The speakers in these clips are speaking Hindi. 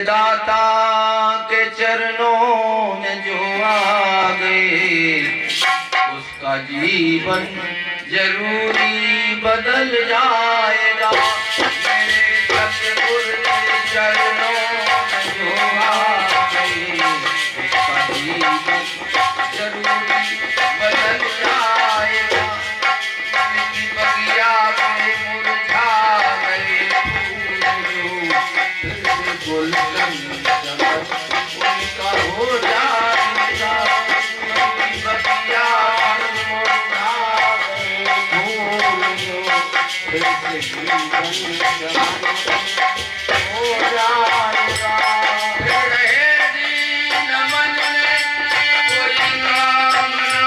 दाता के चरणों में जो आ गए उसका जीवन जरूरी बदल जाएगा। मेरे सतगुरु के चरणों में जो आ गए उसका जीवन जरूरी बदल जाएगा। उनकी बगिया में मुरझा गए फूल उनका हो जाएगा। उनकी बगिया में मुरझा गए फूल फिर से हो जाएगा। फिर रहेगी न मन में कोई कामना,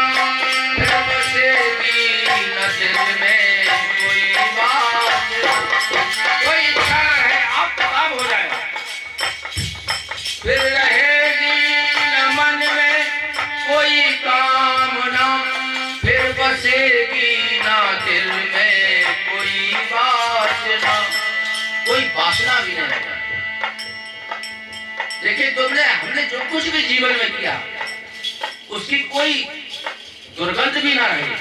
फिर बसेगी न दिल में कोई बात। कोई इच्छा है आप काम हो जाएगा। फिर रहेगी न मन में कोई कामना, फिर बसेगी ना दिल में कोई वासना। कोई वासना भी नहीं रहेगा। देखिए हमने जो कुछ भी जीवन में किया उसकी कोई दुर्गंध भी ना रही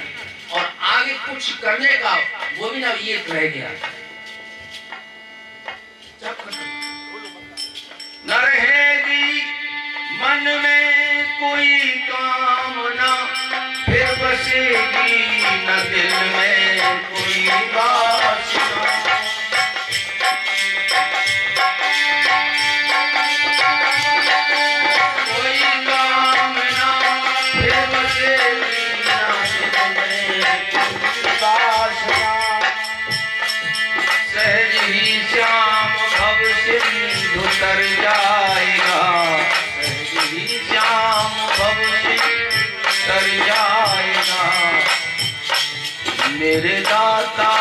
और आगे कुछ करने का वो भी ना ये रह गया। न रहेगी मन में कोई कामना, फिर बसेगी न दिल में कोई वासना। कोई कामना फिर बसेगी न दिल में कोई वासना। सहज ही श्याम भव सिंधु तर जाएगा। सहज ही श्याम भव सिंधु तर जाएगा। मेरे दाता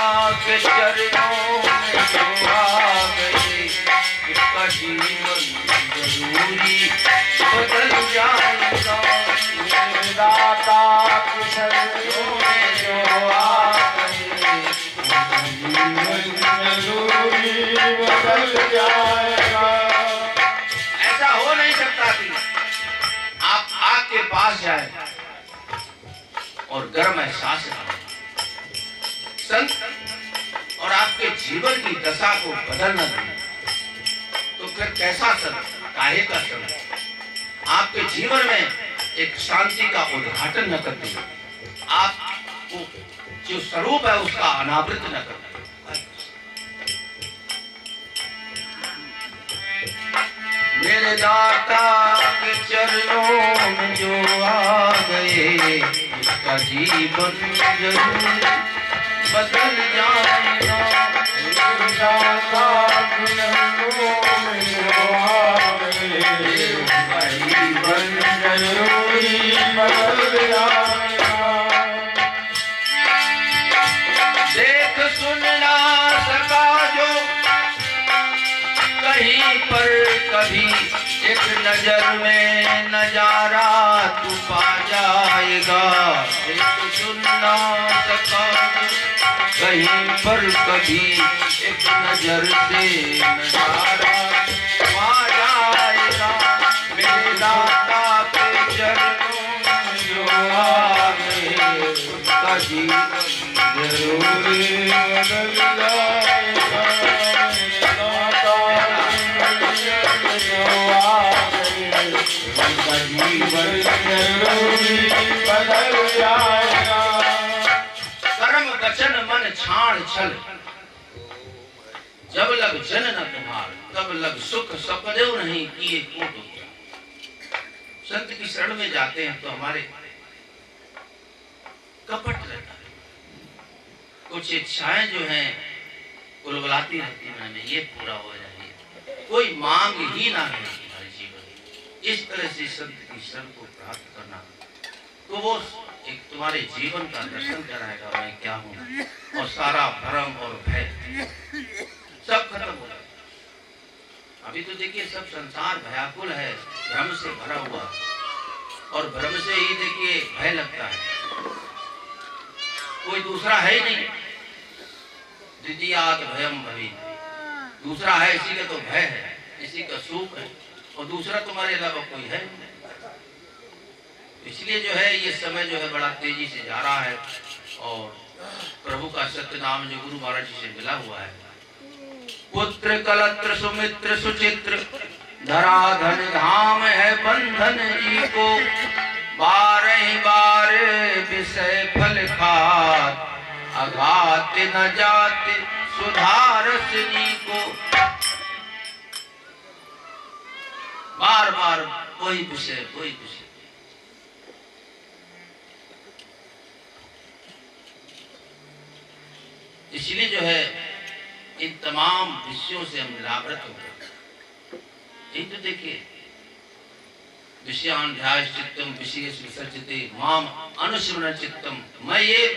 के चरणों में जो आ गए उसका जीवन जरूरी बदल जाएगा। मेरे दाता के चरणों में जो आ गए उसका जीवन जरूरी बदल जाएगा। ऐसा हो नहीं सकता कि आप आग के पास जाए और गर्म एहसास करें। संत और आपके जीवन की दशा को बदल न दें तो फिर कैसा संत, काहे का संत? आपके जीवन में एक शांति का उद्घाटन न कर दे, आपको जो स्वरूप है उसका अनावृत न कर दे। मेरे दाता के चरणों में जो आ गए उसका जीवन जरूर बदल जाएगा। मेरे दाता के चरणों में जो आ गए उसका जीवन जरूरी बदल जाएगा। देख सुन ना सका जो कहीं पर कभी, एक नजर में नजारा तू पा जाएगा। एक सुन ना सका कहीं पर कभी, एक नजर से नजारा पा जाएगा। मेरे दाता के चरणों में जो आ गए उसका जीवन जरूरी बदल जाएगा। बदल जाएगा। कर्म वचन मन छाण छल, जब लग जन न तुम्हार तब लग सुख सपदेव नहीं किए कोट। संत की शरण में जाते हैं तो हमारे कपट रहता है। कुछ इच्छाएं जो हैं कुलबुलाती रहती हैं, हमें ये पूरा हो जाए, कोई मांग ही ना रहे हमारे जीवन। इस तरह से संत की शरण को प्राप्त करना तो वो एक तुम्हारे जीवन का दर्शन कराएगा मैं क्या हूँ, और सारा भ्रम और भय सब खत्म हो जाएगा। अभी तो देखिए सब संसार भयाकुल है, भ्रम से भरा हुआ, और भ्रम से ही देखिए भय लगता है। कोई दूसरा है ही नहीं। द्वितीयात भयम भवी, दूसरा है इसी का तो भय है। इसी का सुख है और दूसरा तुम्हारे अलावा कोई है नहीं। इसलिए जो है ये समय जो है बड़ा तेजी से जा रहा है और प्रभु का सत्य नाम जो गुरु महाराज जी से मिला हुआ है। पुत्र कलत्र सुमित्र सुचित्र धराधन धाम है बंधन जी को, बारह बार विषय फल खात अघात न जात सुधारस जी को। बार बार वही विषय वही विषय। इसलिए जो है इन तमाम विषयों से हम निरावृत हो गए। यही तो देखिए विषयाध्याय चित्तम विशेष विसर्जते माम अनुस्मरण चित्तम मैं ये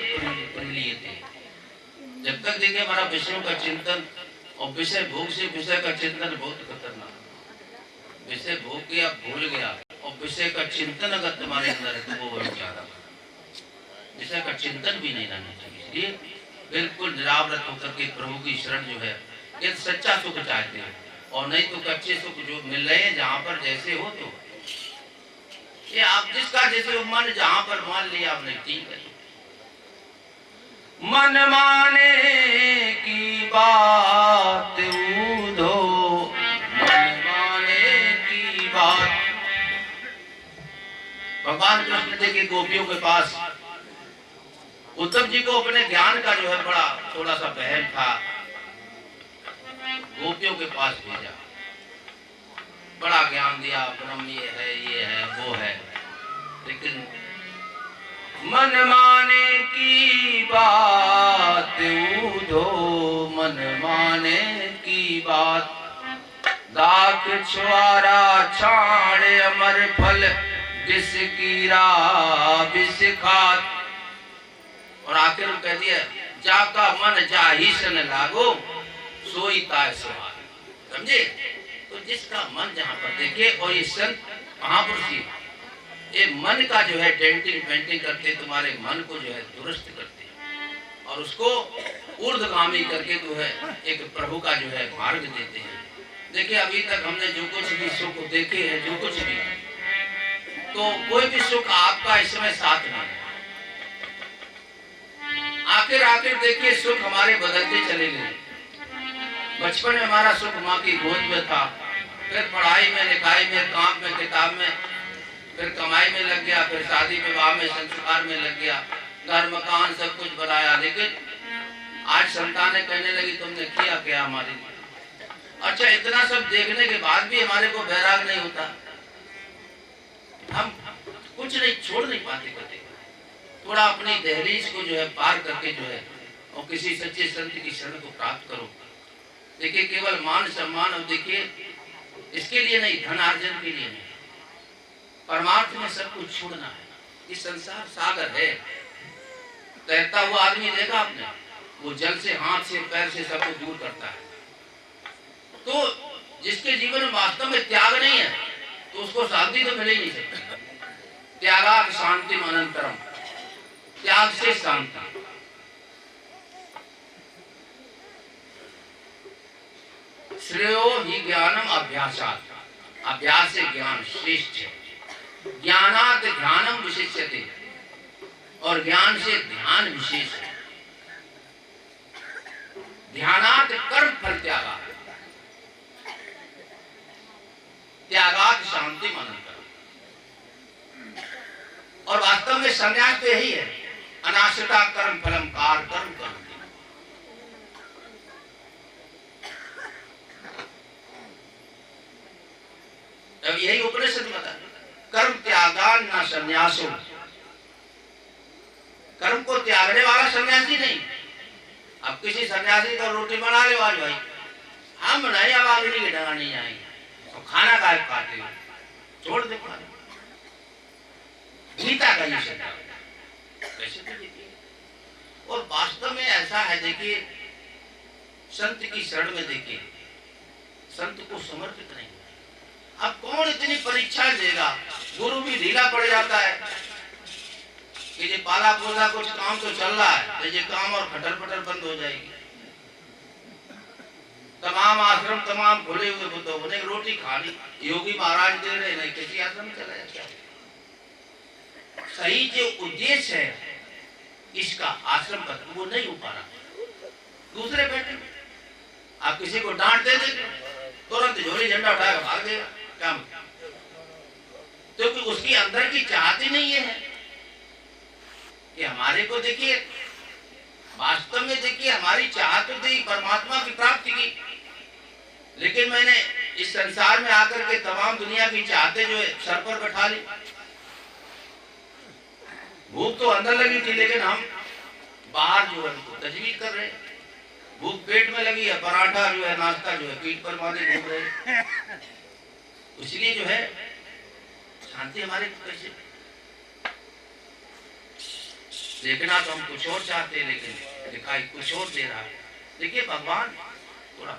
परिलीयते। जब तक देखिए हमारा विषयों का चिंतन और विषय भोग से विषय का चिंतन बहुत खतरनाक। विषय भोग के आप भूल गया और विषय का चिंतन अगर तुम्हारे अंदर है तो वो बहुत ज्यादा विषय का चिंतन भी नहीं रहना चाहिए। इसलिए बिल्कुल निरावृत होकर के प्रभु की शरण जो है ये सच्चा सुख चाहते हैं और नहीं तो कच्चे सुख जो मिल रहे हैं जहाँ पर जैसे हो तो ये आप जिसका जैसे मन जहाँ पर मान लिया आपने ठीक है। मन माने की बात ऊधो मन माने की बात। भगवान कृष्ण देखिए गोपियों के पास उद्धव जी को अपने ज्ञान का जो है बड़ा थोड़ा सा बहम था, गोपियों के पास भेजा, बड़ा ज्ञान दिया ब्रह्म ये है वो है, लेकिन मन माने की बात ऊधो मन माने की बात। दाख छुआरा छाड़ अमर फल विष कीरा विष खात। और आखिर में कह दिया जाका मन जाहि सन लागो सोई ताय सवार। समझे? तो जिसका मन जहाँ पर देखे और ये संत महापुरुष ये मन का जो है डेंटिंग पेंटिंग करते तुम्हारे मन को जो है दुरुस्त करते और उसको ऊर्ध्वगामी करके जो है एक प्रभु का जो है मार्ग देते हैं। देखिए अभी तक हमने जो कुछ भी सुख देखे हैं जो कुछ भी, तो कोई भी सुख आपका इस समय साथ नहीं है। आखिर देखिए सुख हमारे बदलते चले गए। बचपन में हमारा सुख माँ की गोद में था, फिर पढ़ाई में लिखाई में काम में किताब में, फिर कमाई में लग गया, फिर शादी विवाह में संस्कार में लग गया, घर मकान सब कुछ बनाया। लेकिन आज संतानें कहने लगी तुमने किया क्या हमारे लिए। अच्छा इतना सब देखने के बाद भी हमारे को बैराग नहीं होता, हम कुछ नहीं छोड़ नहीं पाते कभी। थोड़ा अपनी दहलीज को जो है पार करके जो है और किसी सच्चे संत की शरण को प्राप्त करो। देखिए केवल मान सम्मान और देखिए इसके लिए नहीं, धन अर्जन के लिए नहीं, परमार्थ में सब कुछ छोड़ना है। ये संसार सागर है, तैरता हुआ आदमी देखा आपने, वो जल से हाथ से पैर से सब कुछ दूर करता है। तो जिसके जीवन में वास्तव में त्याग नहीं है तो उसको शांति तो मिल ही नहीं सकती। त्यागात् शांतिम अनंतरम, त्याग से शांति। श्रेयो ही ज्ञानम अभ्यासात्, अभ्यास से ज्ञान श्रेष्ठ है। ज्ञानात् ध्यानम विशिष्यते, और ज्ञान से ध्यान विशेष है। ध्यानात् कर्म फल त्यागा, त्यागात् शांति अनंतरम। और वास्तव में संन्यास तो यही है, अनाश्रिता कर्म फलम कार कर्म कर्म। अब यही उपनिषद बता, कर्म त्यागान ना संन्यासो। कर्म को त्यागने वाला सन्यासी नहीं। अब किसी सन्यासी का रोटी बना ले आज भाई, हम नहीं अब अग्नि की डगा नहीं आएंगे तो खाना का खाते हो, छोड़ दे खाना। गीता का ये शब्द और वास्तव में ऐसा है। देखिए संत की शरण में देखिए संत को समर्पित नहीं। अब कौन इतनी परीक्षा देगा, गुरु भी ढीला पड़ जाता है कि ये पाला पोसा कुछ काम तो चल रहा है, तो ये काम और खटर पटर बंद हो जाएगी। तमाम आश्रम तमाम खुले हुए बुद्धों ने रोटी खा ली, योगी महाराज दे रहे नहीं, किसी आश्रम में चला जाता। सही जो उद्देश्य है इसका आश्रम का वो नहीं हो पा रहा। दूसरे बैठे आप किसी को डांट दे देंगे तुरंत झोली झंडा उठाकर भाग देगा, काम, क्योंकि उसकी अंदर की चाहत ही नहीं है कि हमारे को देखिए, वास्तव में देखिए हमारी चाहत तो थी परमात्मा की प्राप्ति की, लेकिन मैंने इस संसार में आकर के तमाम दुनिया की चाहते जो है सर पर बैठा ली। भूख तो अंदर लगी थी लेकिन हम बाहर जो है तजवीज कर रहे हैं। भूख पेट में लगी है, पराठा जो है नाश्ता जो है पीठ पर माने घूम रहे, इसलिए जो है शांति हमारे कैसे। देखना तो हम कुछ और चाहते हैं लेकिन दिखाई कुछ और दे रहा है। देखिए भगवान थोड़ा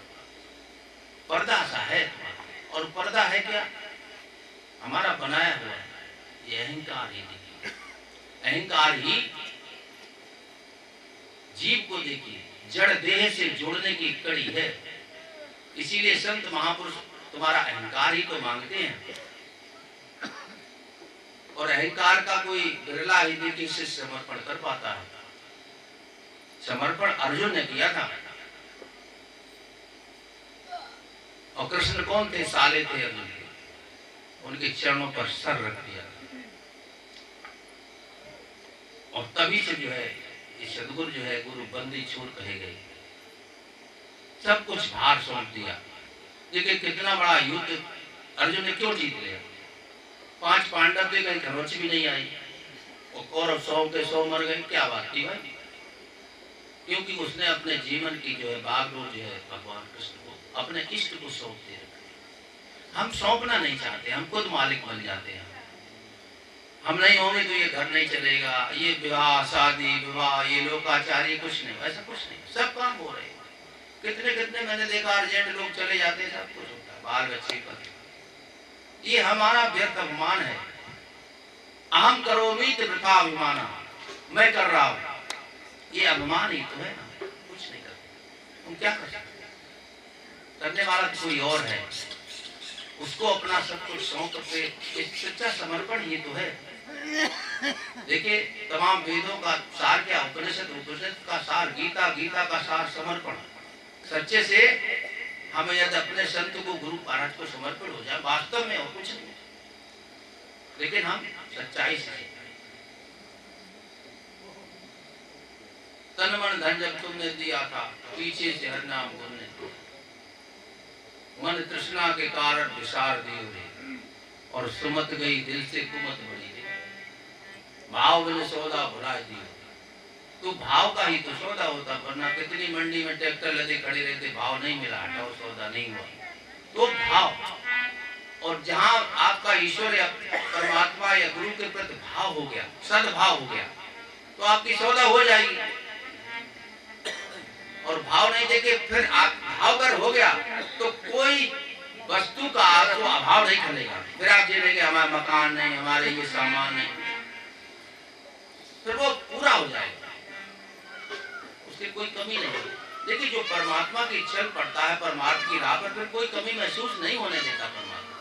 पर्दा सा है, और पर्दा है क्या, हमारा बनाया हुआ है ये अहंकार ही। देखिए अहंकार ही जीव को देखिए जड़ देह से जोड़ने की कड़ी है। इसीलिए संत महापुरुष तुम्हारा अहंकार ही तो मांगते हैं, और अहंकार का कोई बिरला ही देखिए से समर्पण कर पाता है। समर्पण अर्जुन ने किया था, और कृष्ण कौन थे, साले थे अर्जुन के, उनके चरणों पर सर रख दिया, और तभी से जो है ये सदगुरु जो है गुरु बंदी छोड़ कहे गए, सब कुछ भार सौंप दिया। देखिए कितना बड़ा युद्ध अर्जुन ने क्यों जीत लिया। 5 पांडव थे, कहीं खरोच भी नहीं आई, और कौरव 100 के 100 मर गए। क्या बात थी भाई, क्योंकि उसने अपने जीवन की जो है बागडोर जो है भगवान कृष्ण को, अपने इष्ट को सौंप दे रखा। हम सौंपना नहीं चाहते, हम खुद मालिक बन जाते हैं। हम नहीं होंगे तो ये घर नहीं चलेगा, ये विवाह शादी विवाह ये लोकाचार्य कुछ नहीं, ऐसा कुछ नहीं, सब काम हो रहे हैं। कितने कितने मैंने देखा अर्जेंट लोग चले जाते हैं, सब कुछ होता है, बाल बच्चे का। ये हमारा व्यर्थ अभिमान है। अहम करोमि वृथा अभिमाना, मैं कर रहा हूं, ये अभिमान ही तो है ना, कुछ नहीं करते। तुम क्या कर सकते, करने वाला तो कोई और है, उसको अपना सब कुछ सौंप के एक सच्चा समर्पण ये तो है। देखिए तमाम वेदों का सार क्या, उपनिषद, उपनिषद का सार गीता, गीता का सार समर्पण। सच्चे से हमें यदि अपने संत को गुरु महाराज को समर्पण हो जाए, वास्तव में और कुछ नहीं, लेकिन हम सच्चाई से तन मन धन जब तुमने दिया था, पीछे से हर नाम बोलने, मन तृष्णा के कारण विसार दिए, और सुमत गई दिल से कुमत बड़ी, भाव बिन सौदा भुला दी। तो भाव का ही तो सौदा होता, वरना कितनी मंडी में ट्रैक्टर लदे खड़े रहते, भाव नहीं मिला, हटाओ सौदा नहीं हुआ। तो भाव, और जहां आपका ईश्वर या परमात्मा या गुरु के प्रति भाव हो गया, सद्भाव हो गया, तो आपकी सौदा हो जाएगी। और भाव नहीं देके फिर आप भाव अगर हो गया तो कोई वस्तु का आपको अभाव नहीं खलेगा। फिर आप जिलेंगे हमारा मकान नहीं, हमारे ये सामान नहीं, फिर वो पूरा हो जाएगा, उसकी कोई कमी नहीं। देखिए जो परमात्मा की चल पड़ता है परमात्मा की राह पर, फिर कोई कमी महसूस नहीं होने देता परमात्मा।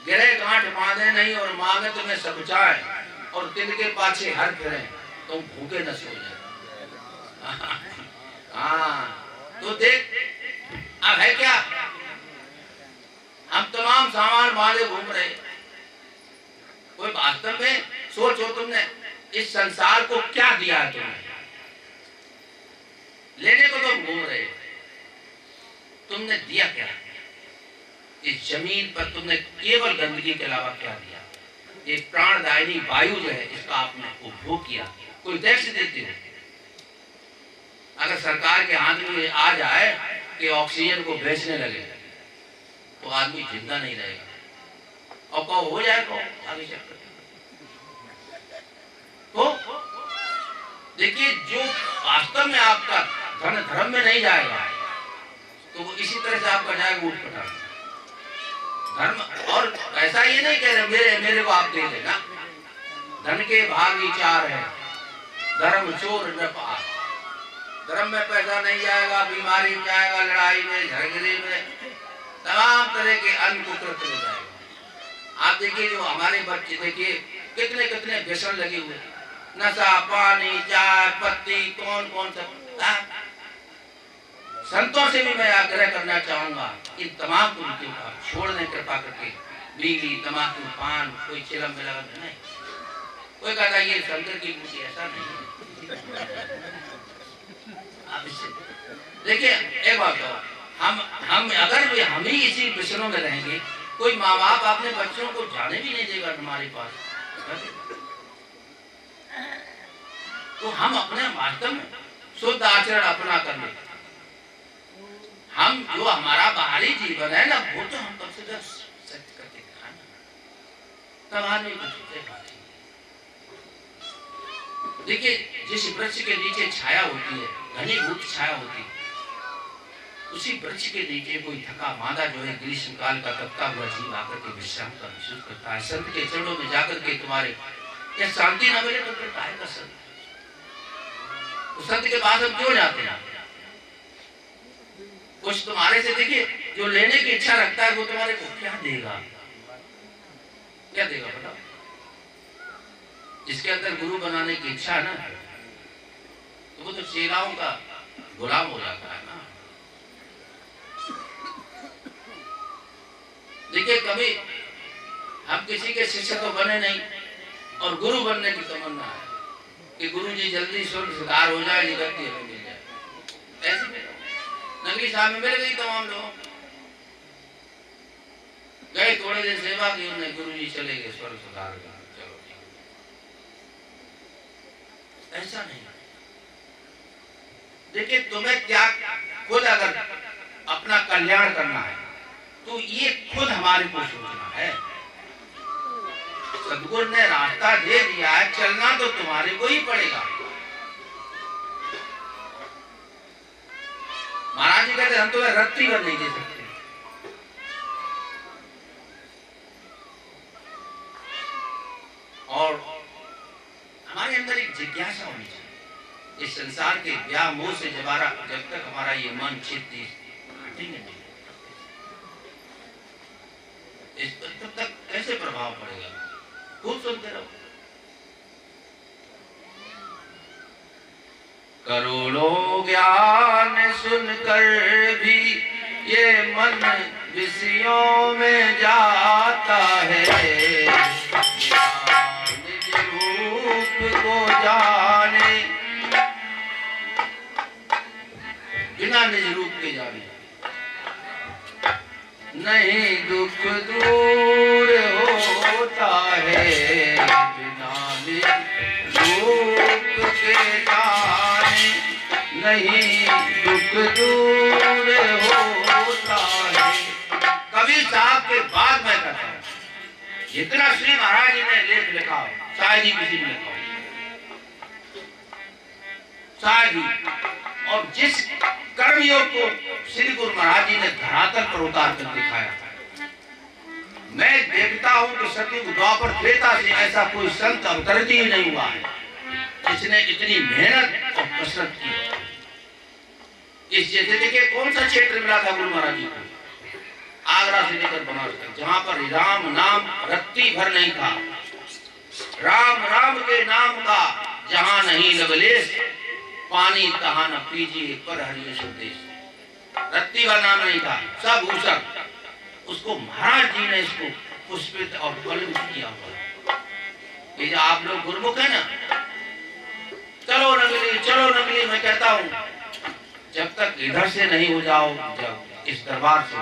गिरे गांठ बांधे नहीं और मांगे तुम्हें सब चाहे, और तिल के पाछे हर फिरे तुम भूखे न सो जाए। हाँ तो देख अब है क्या, हम तमाम सामान बांधे घूम रहे। कोई वास्तव में सोचो तुमने इस संसार को क्या दिया है, लेने को तुम घूम रहे, तुमने दिया क्या? इस जमीन पर तुमने केवल गंदगी के अलावा क्या दिया? ये प्राणदायिनी वायु जो है इसका आपने उपभोग किया, कोई टैक्स देते हो? अगर सरकार के हाथ में आ जाए कि ऑक्सीजन को बेचने लगे तो आदमी जिंदा नहीं रहेगा, और कहो हो जाए कहो आगे चलकर। तो देखिए जो वास्तव में आपका धन धर्म में नहीं जाएगा तो वो इसी तरह से आपका जाएगा ऊट पटांग धर्म। और ऐसा ये नहीं कह रहे मेरे को आप दे देना, धन के भागी 4 है, धर्म चोर न पार। धर्म में पैसा नहीं जाएगा, बीमारी में जाएगा, लड़ाई में, झगड़े में, तमाम तरह के अन्न कुकृत्य में जाएगा। आप देखिए जो हमारे बच्चे देखिए कितने कितने व्यसन लगे हुए, नशा, पानी, चाय पत्ती, कौन कौन सा। संतों से भी मैं आग्रह करना चाहूंगा इन तमाम कुरीतियों का छोड़ दें कृपा करके। बीड़ी, तम्बाकू, पान, कोई चिलम में लगा नहीं। कोई कहता ये शंकर की मूर्ति, ऐसा नहीं। आप इससे देखिए एक बात तो हम अगर भी हम ही इसी विषयों में रहेंगे, कोई माँ बाप अपने बच्चों को जाने भी नहीं देगा तुम्हारे पास। तो हम अपने वास्तव में शुद्ध आचरण अपना कर ले। हम जो हमारा बाहरी जीवन है ना, वो तो हम कम से कम सत्य करके दिखाना, तब आदमी को छूटे बात। देखिए जिस वृक्ष के नीचे छाया होती है, घनीभूत छाया होती है, उसी वृक्ष के नीचे कोई थका मादा जो है ग्रीष्म काल का तपता हुआ जीव आकर के विश्राम का महसूस करता है। संत के चरणों में जाकर के तुम्हारे क्या शांति न मिले तो फिर काहे का संत? उस संत के पास हम क्यों जाते हैं? कुछ तुम्हारे से देखिए जो लेने की इच्छा रखता है वो तुम्हारे को क्या देगा? क्या देगा बताओ? जिसके अंदर गुरु बनाने की इच्छा है ना, तो वो तो चेलाओं का गुलाम हो जाता है ना। देखिए कभी हम किसी के शिष्य तो बने नहीं और गुरु बनने की तमन्ना है कि गुरु जी जल्दी स्वर्ग सुधार हो जाए, जगत की हमें मिल जाए। ऐसे में नगरी साहब में मिल गई तमाम लोग गए, थोड़े दिन सेवा की, उन्हें गुरु जी चले गए, स्वर्ग सुधार हो गया, चलो ऐसा नहीं। देखिए तुम्हें क्या खुद अगर अपना कल्याण करना है तो ये खुद हमारे को सोचना है। सदगुरु ने रास्ता दे दिया है, चलना तो तुम्हारे को ही पड़ेगा। महाराज जी कहते हम तुम्हें रत्ती भर नहीं दे सकते। और हमारे अंदर एक जिज्ञासा होनी चाहिए। इस संसार के व्याह मोह से जब तक हमारा ये मन चित्त हटेंगे नहीं, इस पर तब तक कैसे प्रभाव पड़ेगा? खूब सुनते रहो। करोड़ों ज्ञान सुनकर भी ये मन विषयों में जाता है, निज रूप को जाने बिना निज रूप के जाने नहीं दुख दूर होता है, बिना निज रूप के जाने नहीं दुख दूर होता है। कबीर साहब के बाद मैं कहता हूँ, जितना श्री महाराज जी ने लेख लिखा हो शायद ही किसी ने लिखा हो, शायद ही। और जिस कर्मयोग को श्री गुरु महाराज जी ने धरातल पर उतार कर दिखाया, मैं देखता हूं कि सतयुग द्वापर त्रेता से ऐसा कोई संत अवतरित ही नहीं हुआ है जिसने इतनी मेहनत और कसरत की। इस जैसे देखिए कौन सा क्षेत्र मिला था गुरु महाराज जी को? आगरा से लेकर बनारस तक, जहां पर राम नाम रत्ती भर नहीं था। राम राम के नाम का जहां नहीं लवलेश, पानी तहां न पीजिए पर हरिये सुदेश। रत्ती भर नाम नहीं था, सब ऊसर। उसको महाराज जी ने इसको पुष्पित और कलम किया हुआ। ये जो आप लोग गुरुमुख है ना, चलो नगली चलो नगली, मैं कहता हूं जब तक इधर से नहीं हो जाओ, जब इस दरबार से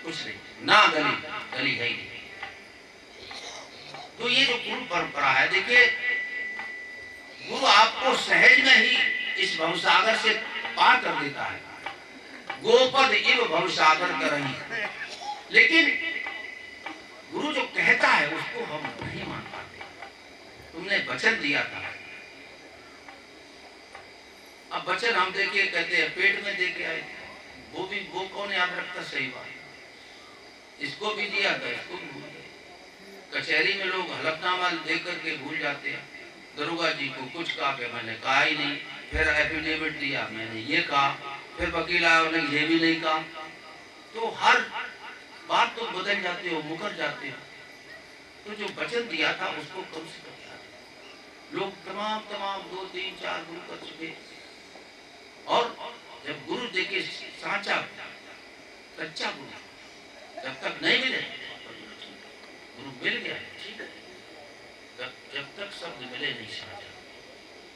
कुछ नहीं, ना गली गली है ही नहीं। तो ये जो गुरु परंपरा है, देखिए गुरु आपको सहज में ही इस भवसागर से पार कर देता है। गोपद इव भवसागर करही, लेकिन गुरु जो कहता है उसको हम नहीं मान पाते। तुमने वचन दिया था, अब वचन हम देखिए कहते हैं पेट में दे के आए, वो कौन याद रखता? सही बात, इसको भी दिया था, इसको भी भूल गए। कचहरी में लोग हलफनामा दे करके भूल जाते हैं। दरोगा जी को कुछ कहा कि मैंने कहा ही नहीं, फिर एफिडेविट दिया, मैंने ये कहा, फिर वकील आया, उन्होंने ये भी नहीं कहा। तो हर बात तो बदल जाते हो, मुकर जाते हो। तो जो वचन दिया था उसको कम से कम याद। लोग तमाम 2, 3, 4 गुरु कर चुके, और जब गुरु देखे सांचा कच्चा गुरु जब तक नहीं मिले, गुरु मिल गया ठीक है, जब तक शब्द मिले नहीं सांचा,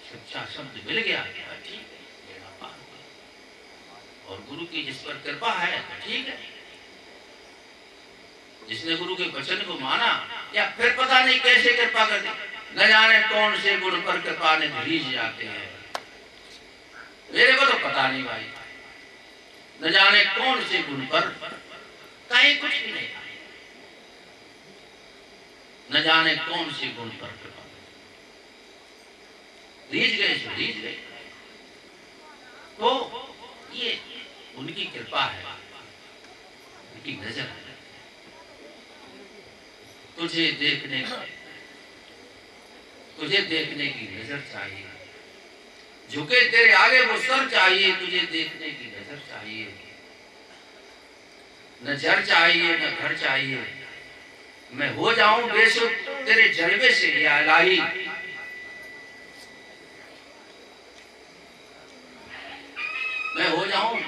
सच्चा शब्द मिल गया ठीक है, मेरा पार हो गया। और गुरु की जिस पर कृपा है ठीक है, जिसने गुरु के वचन को माना, या फिर पता नहीं कैसे कृपा कर दी, न जाने कौन से गुरु पर कृपा ने भीज जाते हैं। मेरे को तो पता नहीं भाई, न जाने कौन से गुरु पर, कहीं कुछ भी नहीं, न जाने कौन से गुण पर कृपा रीझ गए। तो ये उनकी कृपा है, उनकी नजर है। तुझे देखने की नजर चाहिए, झुके तेरे आगे वो सर चाहिए, तुझे देखने की नजर चाहिए। न जर चाहिए न घर चाहिए, मैं हो जाऊं बेसुध तेरे जलवे से या इलाही। मैं हो जाऊं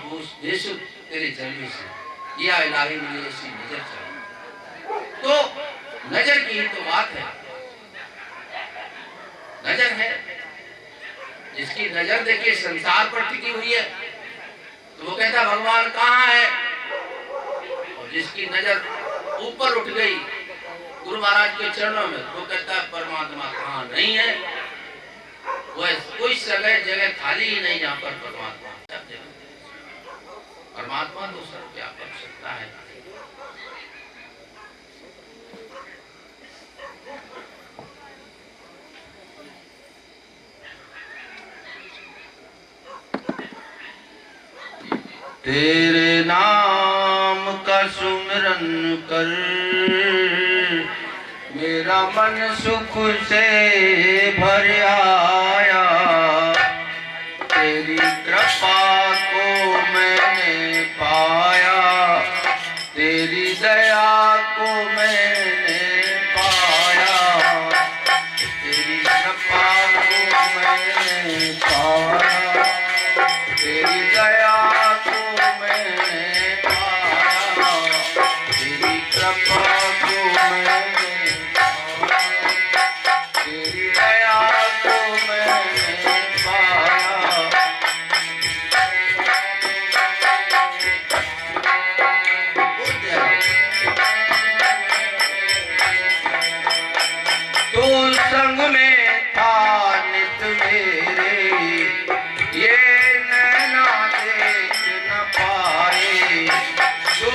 बेसुध तेरे जलवे से या इलाही, मुझे ऐसी नजर चाहिए। तो नजर की ही तो बात है, नजर है, जिसकी नजर देखिए संसार पर टिकी हुई है तो वो कहता भगवान कहाँ है, और जिसकी नजर ऊपर उठ गई गुरु महाराज के चरणों में, वो कहता है परमात्मा कहाँ नहीं है। वो कोई जगह खाली ही नहीं जहाँ पर परमात्मा, सब जगह परमात्मा तो सर्वव्यापक सत्ता है। तेरे नाम का सुमिरन कर, मेरा मन सुख से भर आया। तेरी कृपा को मैंने पाया, तेरी दया को मैंने पाया, तेरी कृपा को मैंने पाया, तेरी दया संग में था नित मेरे, ये नैना देख न पाए। तू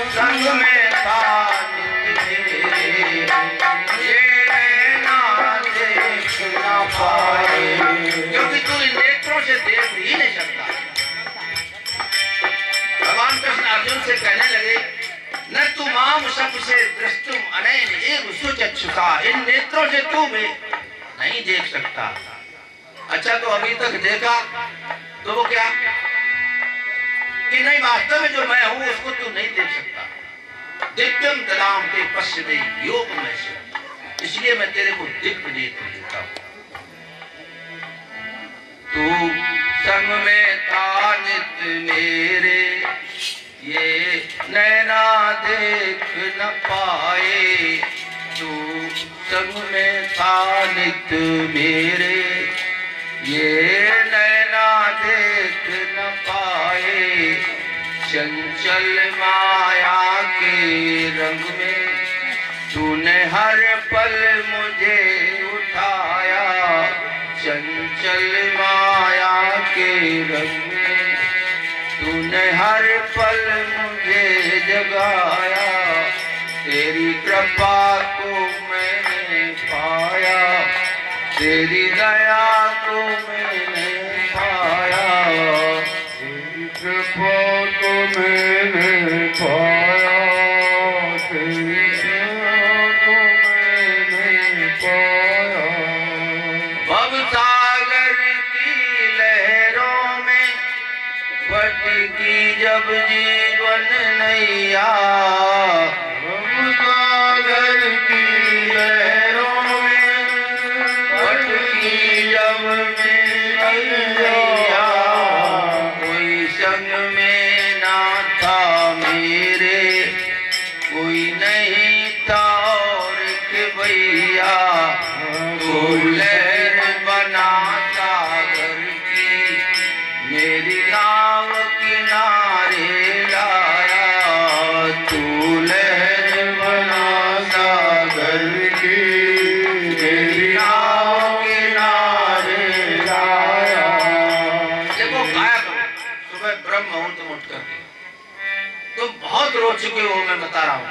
संग में था नित मेरे, ये नैना देख न पाए, क्योंकि तू इन नेत्रों से देख ही नहीं सकता। भगवान कृष्ण अर्जुन से कहने लगे, न तू माम सबसे दृष्टुम अनैन एव सुचक्षुषा, इन नेत्रों से तू भी नहीं देख सकता। अच्छा तो अभी तक देखा तो वो क्या कि नहीं, वास्तव में जो मैं हूं उसको तू नहीं देख सकता। दिव्यम ददाम ते पश्यते योग में से, इसलिए मैं तेरे को दिव्य नेत्र देता हूं। तू संग में था नित मेरे, ये नैना देख न पाए। तू संग में था नित मेरे, ये नैना देख न पाए। चंचल माया के रंग में तूने हर पल मुझे उठाया। चंचल माया के रंग में तूने हर पल मुझे जगाया। तेरी कृपा को मैंने पाया, तेरी दया को मैंने पाया, तेरी कृपा को मैंने पाया, तेरी दया को मैंने पाया। भव सागर की लहर अब जीवन नैया, सागर की लहरों में भटकी जब नैया, कोई संग में ना था मेरे, कोई नहीं था और के भैया, कोई लहर बना सागर की, मेरी नाव किनारे लाया, तू लहर बना सागर की, मेरी नाव किनारे लाया। देखो गाया करो सुबह ब्रह्म मुहूर्त में उठ करके, तुम बहुत रो चुके हो, मैं बता रहा हूं।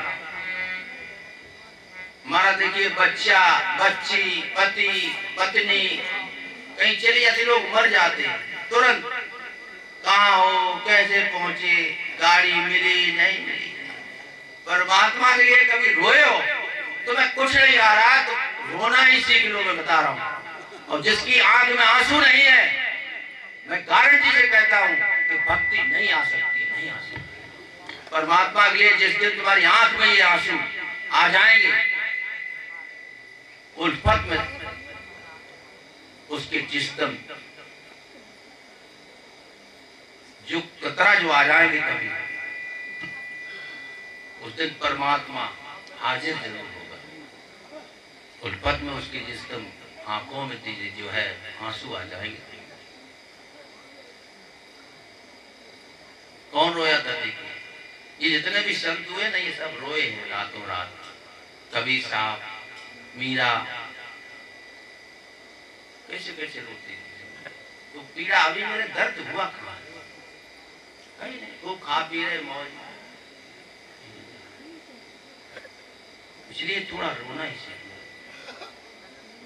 हमारा देखिए बच्चा, बच्ची, पति, पत्नी कहीं चले जाते, लोग मर जाते तुरंत, कहाँ हो, कैसे पहुंचे, गाड़ी मिली नहीं मिली। परमात्मा के लिए कभी रोए हो? तुम्हें कुछ नहीं आ रहा तो रोना ही सीख लो, मैं बता रहा हूं। और जिसकी आंख में आंसू नहीं है, मैं गारंटी से कहता हूं कि भक्ति नहीं आ सकती, नहीं आ सकती। परमात्मा के लिए जिस दिन तुम्हारी आंख में ये आंसू आ जाएंगे, उल्फत में उसके जिस्म जो कतरा जो आ जाएंगे कभी, उस दिन परमात्मा हाजिर जरूर होगा। उल्फत में उसके जिस्म, आंखों में जो है आंसू आ जाएंगे। कौन रोया था? देखिए ये जितने भी संत हुए ना, ये सब रोए हैं रातों रात। कबीर साहब, मीरा, कैसे कैसे रोते थे। तो पीड़ा अभी मेरे दर्द हुआ कहाँ, कहीं नहीं, वो खा पी रहे मौज, इसलिए थोड़ा रोना ही सीख।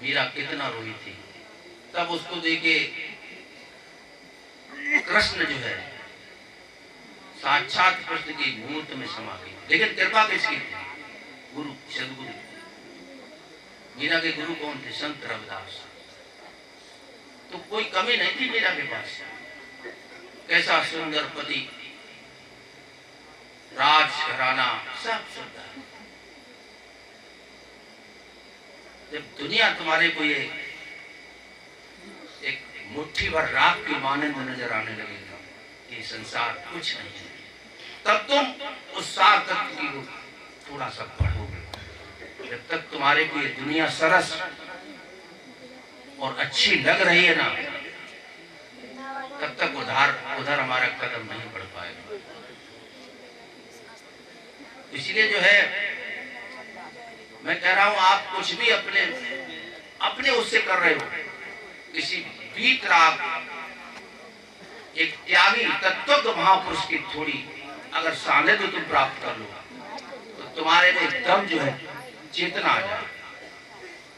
मीरा कितना रोई थी, तब उसको देखे कृष्ण जो है साक्षात कृष्ण की मूर्त में समा गई। लेकिन कृपा किसकी थी? गुरु, सदगुरु। मीरा के गुरु कौन थे? संत रविदास। तो कोई कमी नहीं थी मीरा के पास। कैसा सुंदर पति, राजघराना, सब सुंदर। जब दुनिया तुम्हारे को ये एक मुट्ठी भर राख की मानंद नजर आने लगेगा कि संसार कुछ नहीं है, तब तुम उस सार तत्व की थोड़ा सा पढ़ोगे। जब तक तुम्हारे को ये दुनिया सरस और अच्छी लग रही है ना, तब तक उधर हमारा कदम नहीं बढ़ पाएगा। इसलिए जो है मैं कह रहा हूं, आप कुछ भी अपने उससे कर रहे हो, किसी बीत राग एक त्यागी तत्व महापुरुष की थोड़ी अगर सानिध्य तुम प्राप्त कर लो, तो तुम्हारे में एकदम जो है चेतना आ जाए,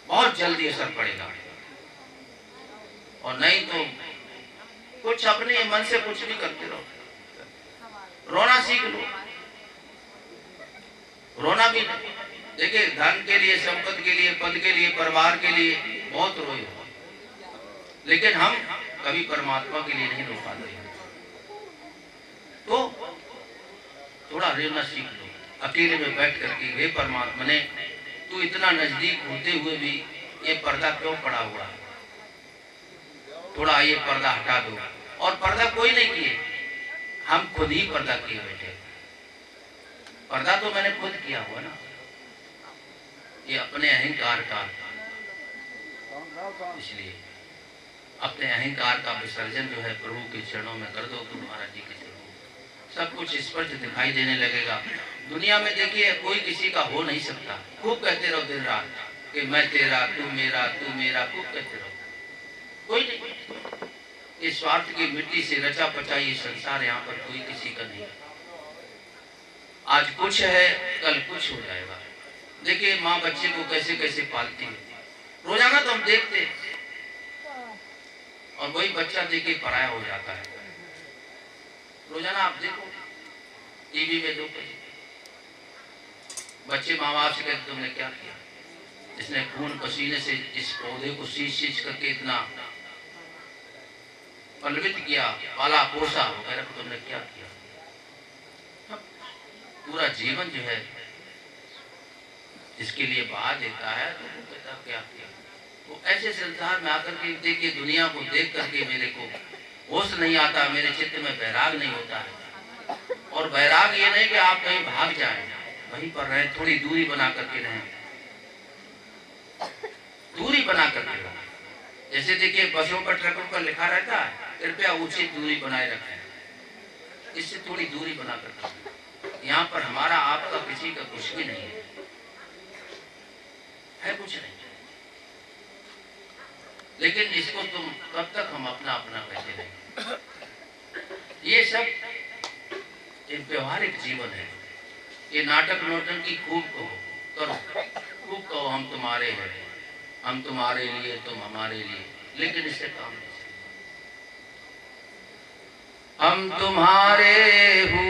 बहुत जल्दी असर पड़ेगा। और नहीं तो कुछ अपने मन से कुछ भी करते रहो। रोना सीख लो, रोना भी नहीं। देखिए धन के लिए, संपत्ति के लिए, पद के लिए, परिवार के लिए बहुत रोए हो, लेकिन हम कभी परमात्मा के लिए नहीं रो पाते। तो थोड़ा रोना सीख लो, अकेले में बैठ करके, हे परमात्मा ने तू इतना नजदीक होते हुए भी ये पर्दा क्यों पड़ा हुआ है, थोड़ा ये पर्दा हटा दो। और पर्दा कोई नहीं किए, हम खुद ही पर्दा किए बैठे। पर्दा तो मैंने खुद किया हुआ ना, ये अपने अहंकार का। इसलिए अपने अहंकार का विसर्जन जो है प्रभु के चरणों में कर दो, तो महाराज जी के चरणों सब कुछ स्पष्ट दिखाई देने लगेगा। दुनिया में देखिए कोई किसी का हो नहीं सकता। खूब कहते रहो दिन रात कि मैं तेरा, तू मेरा, तू मेरा, खूब कहते रहो, कोई नहीं। इस स्वार्थ की मिट्टी से रचा पचा ये संसार, यहाँ पर कोई किसी का नहीं। आज कुछ है, कल कुछ हो जाएगा। देखिए माँ बच्चे को कैसे कैसे पालती है, रोजाना तो हम देखते, और वही बच्चा देखिए पराया हो जाता है। रोजाना आप देखो टीवी में, दो बच्चे माँ बाप से कहते तुमने क्या किया, इसने खून पसीने से इस पौधे को सींच करके इतना पलवित किया, पाला पोसा, तुमने क्या किया। पूरा जीवन जो है जिसके लिए बहा देता है, तो वो कहता क्या किया। वो ऐसे संसार में आकर के देखिए, दुनिया को देख करके मेरे को होश नहीं आता, मेरे चित्त में वैराग नहीं होता है। और वैराग ये नहीं कि आप कहीं भाग जाएं, वहीं पर रहें, थोड़ी दूरी बना करके रहें, दूरी बना करके रहें। जैसे देखिए बसों पर, ट्रकों पर लिखा रहता है कृपया उचित दूरी बनाए रखें, इससे थोड़ी दूरी बना करके। यहाँ पर हमारा आपका किसी का कुछ भी नहीं है कुछ नहीं, लेकिन इसको तुम कब तक हम अपना अपना कहते रहेंगे। ये सब एक व्यवहारिक जीवन है। ये नाटक नौटंकी खूब करो, खूब कहो हम तुम्हारे हैं, हम तुम्हारे लिए, तुम हमारे लिए, लेकिन इससे काम नहीं। हम तुम्हारे हुए